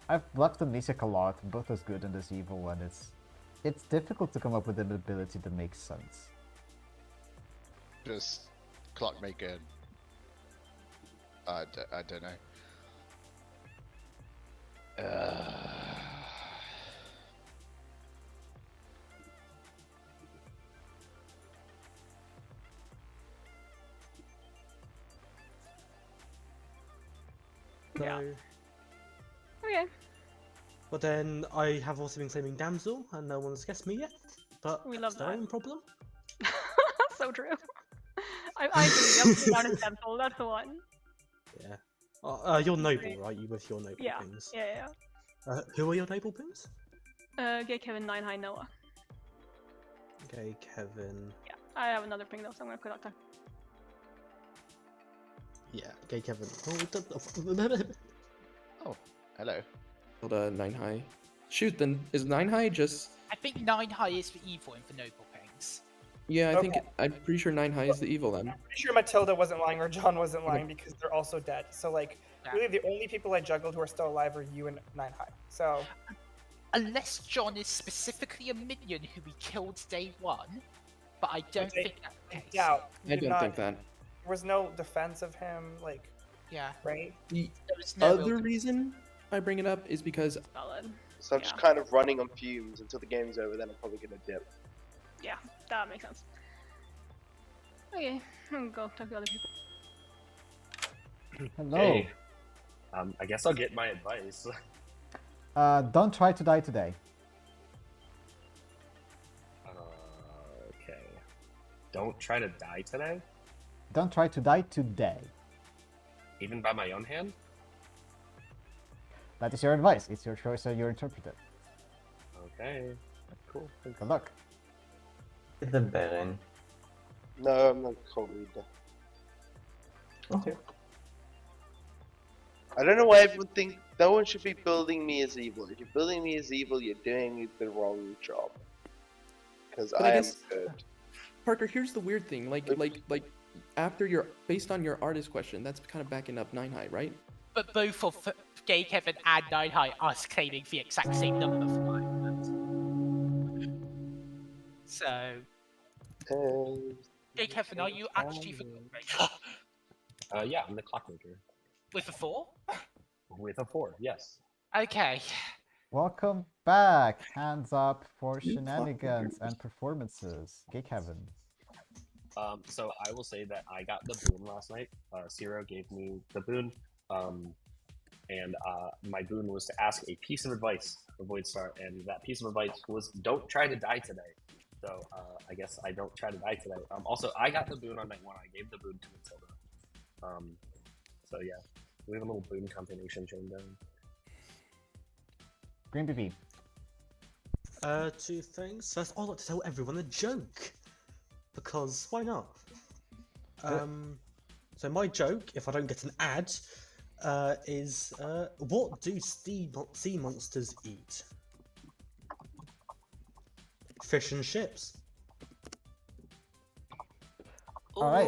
I've bluffed Amnesiac a lot, both as good and as evil, and it's difficult to come up with an ability that makes sense. Just Clockmaker. I don't know. No. Yeah. Okay. But then I have also been claiming Damsel, and no one's guessed me yet. But We love that's their that. own problem. So true. I agree. Yep, down in Temple. That's the one. Yeah. You're noble, right? You with your noble Yeah. pings. Yeah. Who are your noble pings? Gay Kevin 9 High Noah. Okay, Kevin. Yeah. I have another ping though, so I'm gonna quit that time. Yeah, Gay Kevin. Oh, hello. Hold on, 9 high. Shoot, then is 9 high just? I think 9 high is for evil and for noble pings. Yeah, I think Okay. I'm pretty sure 9 high is the evil then. I'm pretty sure Matilda wasn't lying or John wasn't lying because they're also dead. So like, really, the only people I juggled who are still alive are you and 9 high. So. Unless John is specifically a minion who we killed day 1, but I don't think that's the case. Doubt. I don't think that. There was no defense of him, like. Yeah. Right. The There was no other real- reason I bring it up is because Valid. So I'm just kind of running on fumes until the game's over, then I'm probably gonna dip. Yeah, that makes sense. Okay, I'm gonna go talk to other people. Hello. Hey. I guess I'll get my advice. Don't try to die today. Okay. Don't try to die today? Don't try to die today. Even by my own hand? That is your advice. It's your choice and you interpret it. Okay. Cool. Good luck. The Baron. No, I'm not cold reader. Okay. I don't know why everyone thinks no one should be building me as evil. If you're building me as evil, you're doing the wrong job. Because But I am guess- good. Parker, here's the weird thing. Like after your based on your artist question, that's kind of backing up 9 high, right? But both of Gay Kevin and 9 high are claiming the exact same number for mine. So, Gay Kevin, are you actually for Clockmaker? Yeah, I'm the Clockmaker. With a 4? With a 4, yes. Okay. Welcome back. Hands up for shenanigans and performances. Gay Kevin. So I will say that I got the boon last night. Ciro gave me the boon. And my boon was to ask a piece of advice for Voidstarr, and that piece of advice was don't try to die today. So I guess I don't try to die today. Also, I got the boon on night 1. I gave the boon to Matilda. So yeah, we have a little boon combination chain down. Green BB. 2 things. First, I'd like to tell everyone a joke. Because why not? So my joke, if I don't get an ad, is what do sea monsters eat? fish and chips. All right,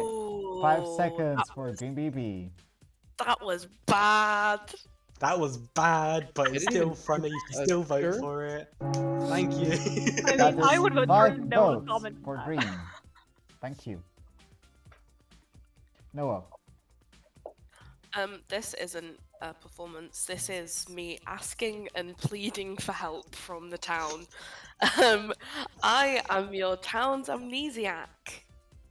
5 Ooh, seconds for Green BB. That was bad. That was bad, but it's didn't still even- funny. You should still vote sure? for it. Thank you. I That mean, I is would vote for 5 no votes comment for that. Green. Thank you. Noah. This isn't a performance. This is me asking and pleading for help from the town. I am your town's amnesiac.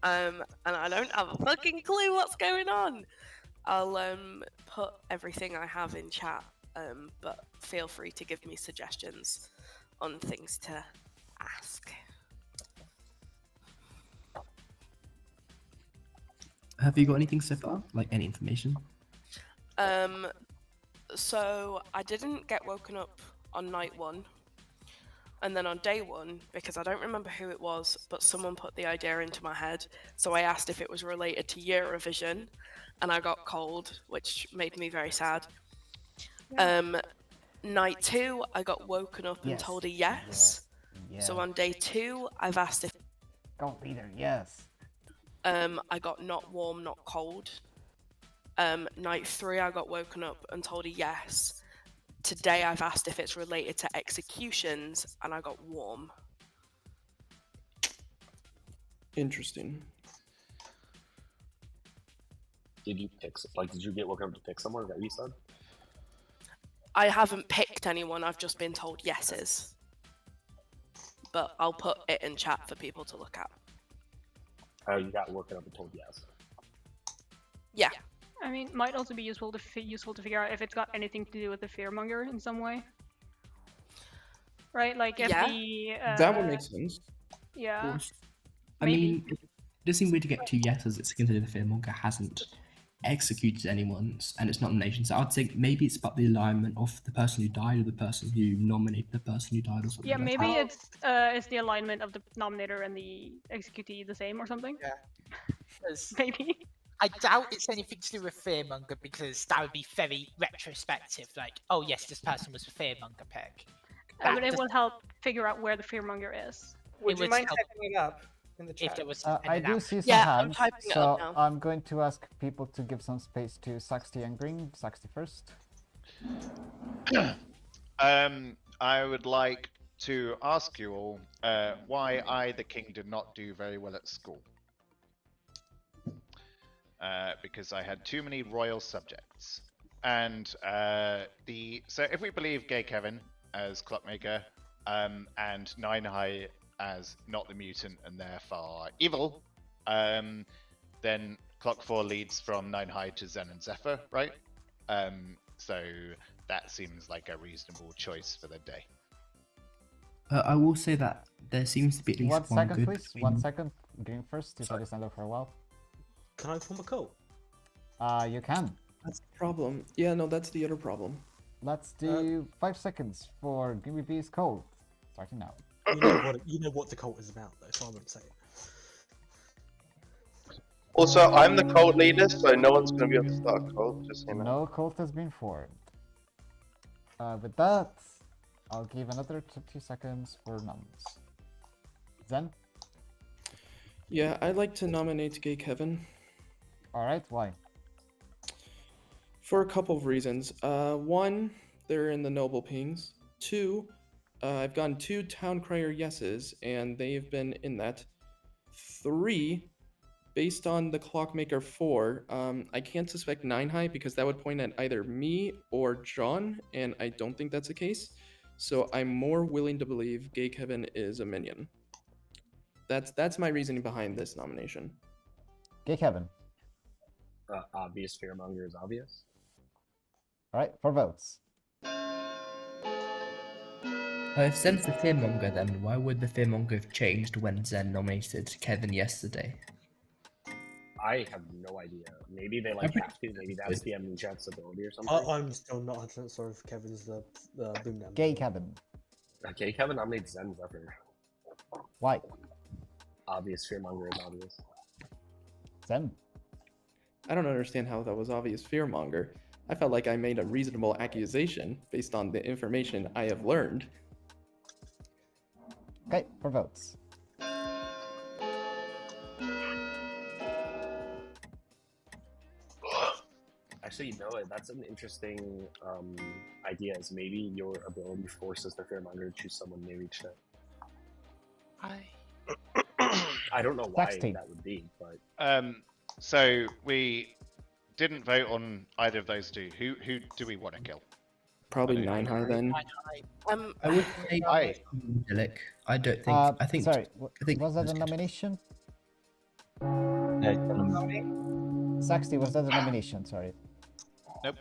And I don't have a fucking clue what's going on. I'll put everything I have in chat, but feel free to give me suggestions on things to ask. Have you got anything so far? Like any information? So I didn't get woken up on night 1. And then on day 1, because I don't remember who it was, but someone put the idea into my head. So I asked if it was related to Eurovision, and I got cold, which made me very sad. Night 2, I got woken up and Yes. told a yes. Yes. So on day 2, I've asked if Go leader, yes. I got not warm, not cold. Night 3, I got woken up and told a yes. Today, I've asked if it's related to executions, and I got warm. Interesting. Did you pick? Did you get woken up to pick someone? Is that what you said? I haven't picked anyone. I've just been told yeses. But I'll put it in chat for people to look at. Oh, you got woken up and told yes. Yeah. I mean, might also be useful to figure out if it's got anything to do with the fearmonger in some way. Right? Like if Yeah. the That would make sense. Yeah. I Maybe. mean, it does seem weird to get 2 yeses. It's considered the fearmonger hasn't executed anyone, and it's not nomination. So I'd say maybe it's about the alignment of the person who died or the person who nominated the person who died or something. Yeah, like maybe that. it's the alignment of the nominator and the executee the same or something. Yeah. 'Cause Maybe. I doubt it's anything to do with fearmonger because that would be very retrospective. Like, oh yes, this person was a fearmonger pick. But it will help figure out where the fearmonger is. Would you would mind help typing it up in the chat? if there was I do see some Yeah, I'm hands, typing it so up now. I'm going to ask people to give some space to Saxty and Green. Saxty first. I would like to ask you all why I, the king, did not do very well at school. Because I had too many royal subjects. And so if we believe Gay Kevin as Clockmaker, and Nine High as not the mutant and therefore evil, then Clock 4 leads from Nine High to Zen and Zephyr, right? So that seems like a reasonable choice for the day. I will say that there seems to be at least 1 one second, good. please. 1 second. Green first. You said it's under for a while. Can I form a cult? You can. That's the problem. Yeah, no, that's the other problem. Let's do 5 seconds for Green BB's code. Starting now. You know what the cult is about, though, so I won't say it. Also, I'm the cult leader, so no one's going to be able to start a cult. Just so you know. No cult has been formed. With that, I'll give another 2 seconds for nuns. Zen? Yeah, I'd like to nominate Gay Kevin. Alright, why? For a couple of reasons. 1, they're in the Noble Pings. 2, I've gotten 2 Town Crier yeses, and they've been in that. 3, based on the Clockmaker 4, I can't suspect 9 High because that would point at either me or John, and I don't think that's the case. So I'm more willing to believe Gay Kevin is a minion. That's my reasoning behind this nomination. Gay Kevin. Obvious fearmonger is obvious. Alright, 4 votes. If Zen's the fearmonger, then why would the fearmonger have changed when Zen nominated Kevin yesterday? I have no idea. Maybe they have to. Maybe that's the amnesiac's ability or something. I'm still not 100% sure if Kevin's the boon now. Gay Kevin. Okay, Kevin nominates Zen Zephyr. Why? Obvious fearmonger is obvious. Zen. I don't understand how that was obvious fearmonger. I felt like I made a reasonable accusation based on the information I have learned. Okay, for votes. Actually, that's an interesting idea. Is maybe your ability forces the fearmonger to choose someone they reach out. I don't know why that would be, but So we didn't vote on either of those two. Who do we want to kill? Probably 9 high then. I would say Angelic. I don't think. I think. Sorry, I think was that a nomination? Yeah, it's a nomination. Saxty, was that a nomination? Sorry. Nope.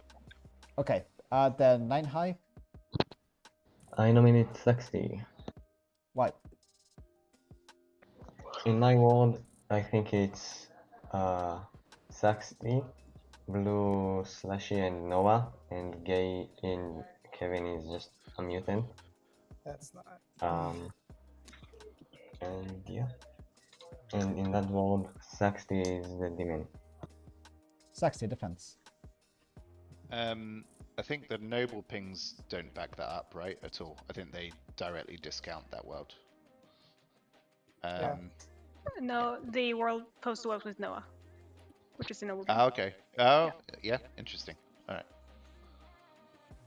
Okay, then 9 high. I nominate Saxty. Why? In my world, I think it's Saxty, Blue, Slashy, and Noah, and Gay in Kevin is just a mutant. That's not. And yeah. And in that world, Saxty is the demon. Saxty defense. I think the noble pings don't back that up, right? At all. I think they directly discount that world. No, the world postal was with Noah, which is a noble. Oh, okay. Oh, yeah. Interesting. All right.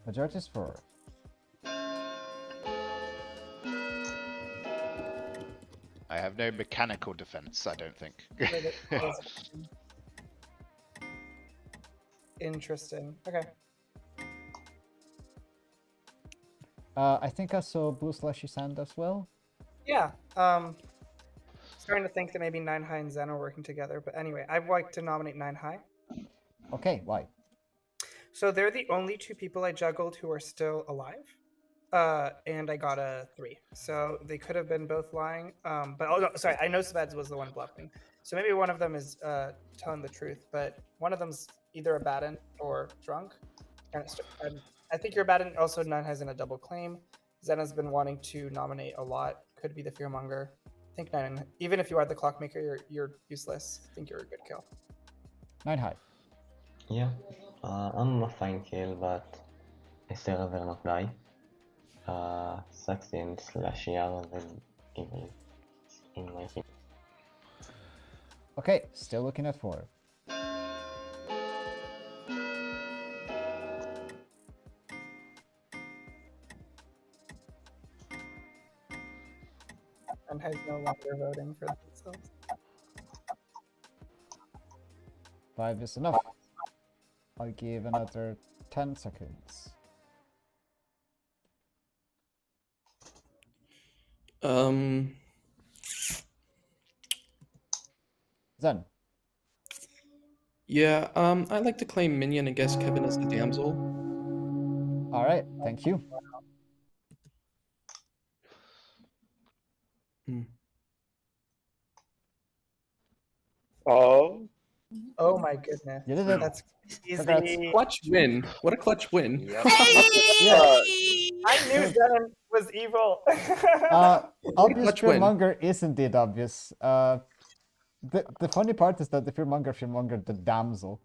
Majority is for. I have no mechanical defense, I don't think. Interesting. Okay. I think I saw Blue Slashy Sand as well. Yeah. Starting to think that maybe 9 high and Zen are working together, but anyway, I'd like to nominate 9 high. Okay, why? So they're the only 2 people I juggled who are still alive. And I got a 3. So they could have been both lying. But oh no, sorry, I know Sveds was the one bluffing. So maybe one of them is telling the truth, but one of them's either a Baden or drunk. And I think you're a Baden. Also, 9 has in a double claim. Zen has been wanting to nominate a lot. Could be the Fearmonger. I think 9. Even if you are the Clockmaker, you're useless. I think you're a good kill. 9 high. Yeah. I'm a fine kill, but I still rather not die. Saxty and Slashy are the evil in my team. Okay, still looking at 4. And has no longer voting for themselves. 5 is enough. I'll give another 10 seconds. Zen. Yeah, I'd like to claim Minion and guess Kevin as the damsel. Alright, thank you. Oh my goodness. You did it. That's easy. Clutch win. What a clutch win. Yeah. I knew Zen was evil. Obvious Clutch win. Fearmonger is indeed obvious. The funny part is that the Fearmonger the damsel.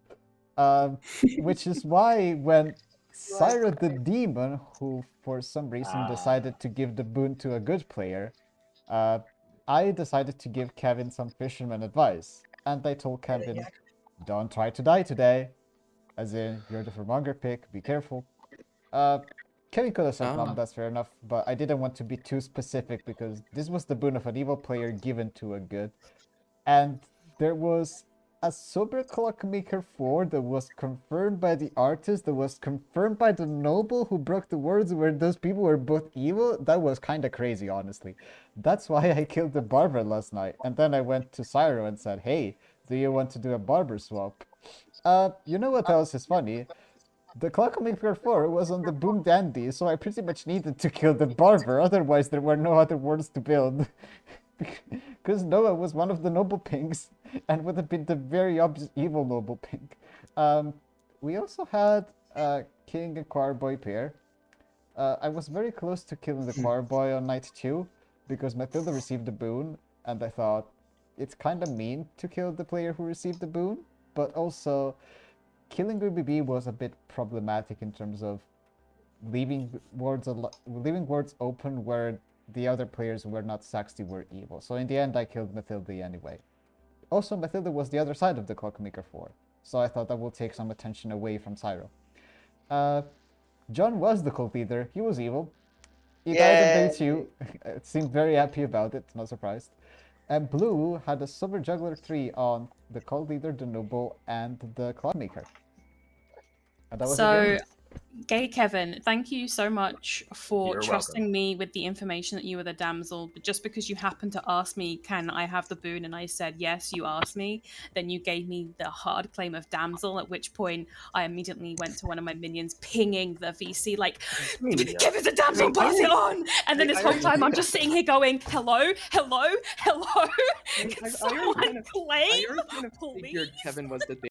Which is why when Syra the demon, who for some reason decided to give the boon to a good player, I decided to give Kevin some fisherman advice. And I told Kevin, don't try to die today. As in, you're the Fearmonger pick, be careful. Kevin could have said, "Mom, that's fair enough," but I didn't want to be too specific because this was the boon of an evil player given to a good. And there was a Sober Clockmaker 4 that was confirmed by the artist, that was confirmed by the noble who broke the words where those people were both evil. That was kind of crazy, honestly. That's why I killed the barber last night. And then I went to Syro and said, "Hey, do you want to do a barber swap?" You know what else is funny? The Clockmaker 4 was on the Boom Dandy, so I pretty much needed to kill the barber, otherwise there were no other words to build. Because Noah was one of the noble pinks, and would have been the very obvious evil noble pink. We also had King and Choir Boy pair. I was very close to killing the Choir Boy on night 2, because Matilda received the boon, and I thought, it's kind of mean to kill the player who received the boon, but also killing Ruby B was a bit problematic in terms of leaving words open where the other players who were not Saxty were evil. So in the end, I killed Mathilde anyway. Also, Mathilde was the other side of the Clockmaker 4, so I thought that would take some attention away from Cyro. John was the cult leader. He was evil. He died on day 2. Seemed very happy about it, not surprised. And Blue had a Silver Juggler 3 on the cult leader, the noble, and the Clockmaker. And that was So, Gay Kevin, thank you so much for You're trusting welcome. me with the information that you were the damsel. But just because you happened to ask me, can I have the boon? And I said, yes, you asked me. Then you gave me the hard claim of damsel, at which point I immediately went to one of my minions, pinging the VC, like, Kevin's a damsel, pass it on! And then this whole time I'm just sitting here going, hello, hello, hello? Can someone claim? I figured Kevin was the